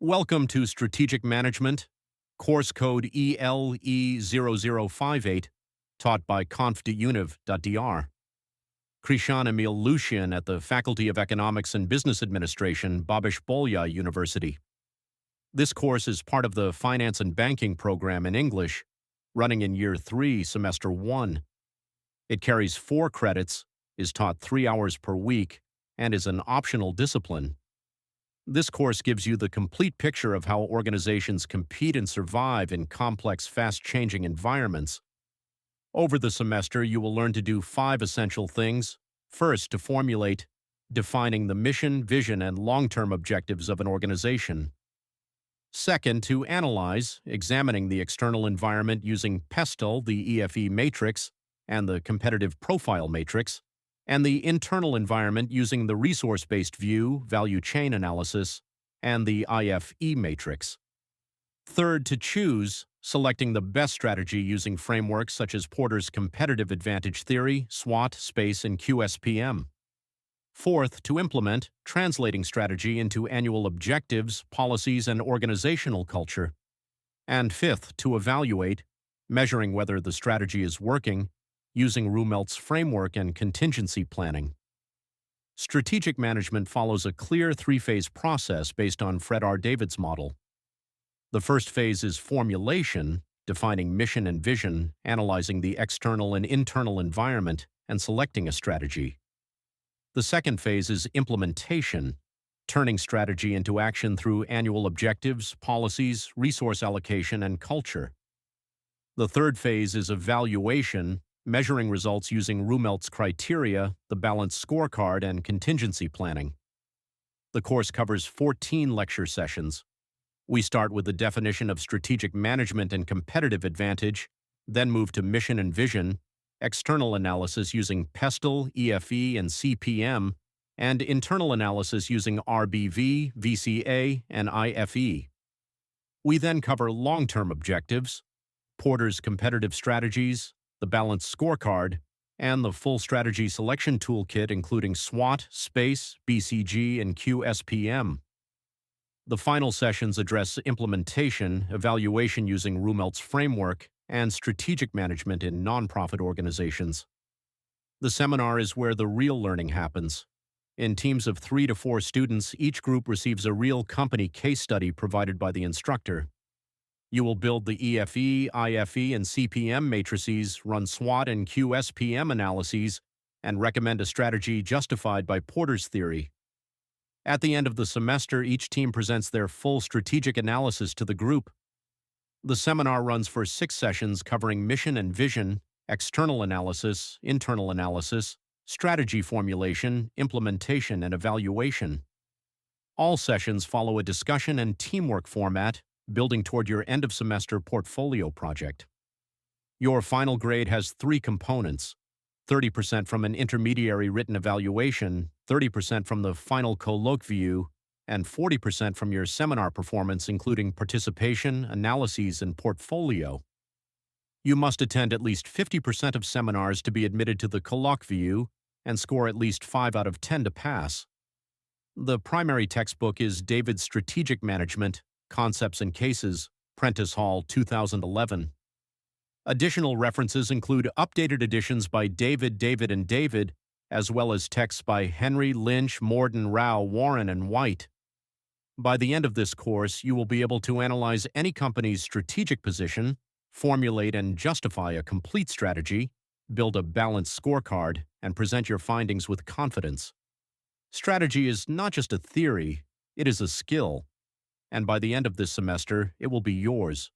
Welcome to Strategic Management, course code ELE0058, taught by conf.univ.dr. Krishan Emil Lucian at the Faculty of Economics and Business Administration, Babish Bolya University. This course is part of the Finance and Banking program in English, running in Year 3, Semester 1. It carries 4 credits, is taught 3 hours per week, and is an optional discipline. This course gives you the complete picture of how organizations compete and survive in complex, fast-changing environments. Over the semester, you will learn to do 5 essential things. First, to formulate, defining the mission, vision, and long-term objectives of an organization. Second, to analyze, examining the external environment using PESTEL, the EFE matrix, and the competitive profile matrix, and the internal environment using the resource-based view, value chain analysis, and the IFE matrix. Third, to choose, selecting the best strategy using frameworks such as Porter's competitive advantage theory, SWOT, SPACE, and QSPM. Fourth, to implement, translating strategy into annual objectives, policies, and organizational culture. And fifth, to evaluate, measuring whether the strategy is working, using Rumelt's framework and contingency planning. Strategic management follows a clear 3-phase process based on Fred R. David's model. The first phase is formulation, defining mission and vision, analyzing the external and internal environment, and selecting a strategy. The second phase is implementation, turning strategy into action through annual objectives, policies, resource allocation, and culture. The third phase is evaluation, measuring results using Rumelt's criteria, the balanced scorecard, and contingency planning. The course covers 14 lecture sessions. We start with the definition of strategic management and competitive advantage, then move to mission and vision, external analysis using PESTEL, EFE, and CPM, and internal analysis using RBV, VCA, and IFE. We then cover long-term objectives, Porter's competitive strategies, the balanced scorecard, and the full strategy selection toolkit including SWOT, SPACE, BCG, and QSPM. The final sessions address implementation, evaluation using Rumelt's framework, and strategic management in nonprofit organizations. The seminar is where the real learning happens. In teams of 3 to 4 students, each group receives a real company case study provided by the instructor. You will build the EFE, IFE, and CPM matrices, run SWOT and QSPM analyses, and recommend a strategy justified by Porter's theory. At the end of the semester, each team presents their full strategic analysis to the group. The seminar runs for 6 sessions covering mission and vision, external analysis, internal analysis, strategy formulation, implementation, and evaluation. All sessions follow a discussion and teamwork format, building toward your end-of-semester portfolio project. Your final grade has 3 components: 30% from an intermediary written evaluation, 30% from the final colloque view, and 40% from your seminar performance including participation, analyses, and portfolio. You must attend at least 50% of seminars to be admitted to the colloque view and score at least 5 out of 10 to pass. The primary textbook is David's Strategic Management, Concepts and Cases, Prentice Hall, 2011. Additional references include updated editions by David, and David, as well as texts by Henry, Lynch, Morden, Rao, Warren, and White. By the end of this course, you will be able to analyze any company's strategic position, formulate and justify a complete strategy, build a balanced scorecard, and present your findings with confidence. Strategy is not just a theory, it is a skill. And by the end of this semester, it will be yours.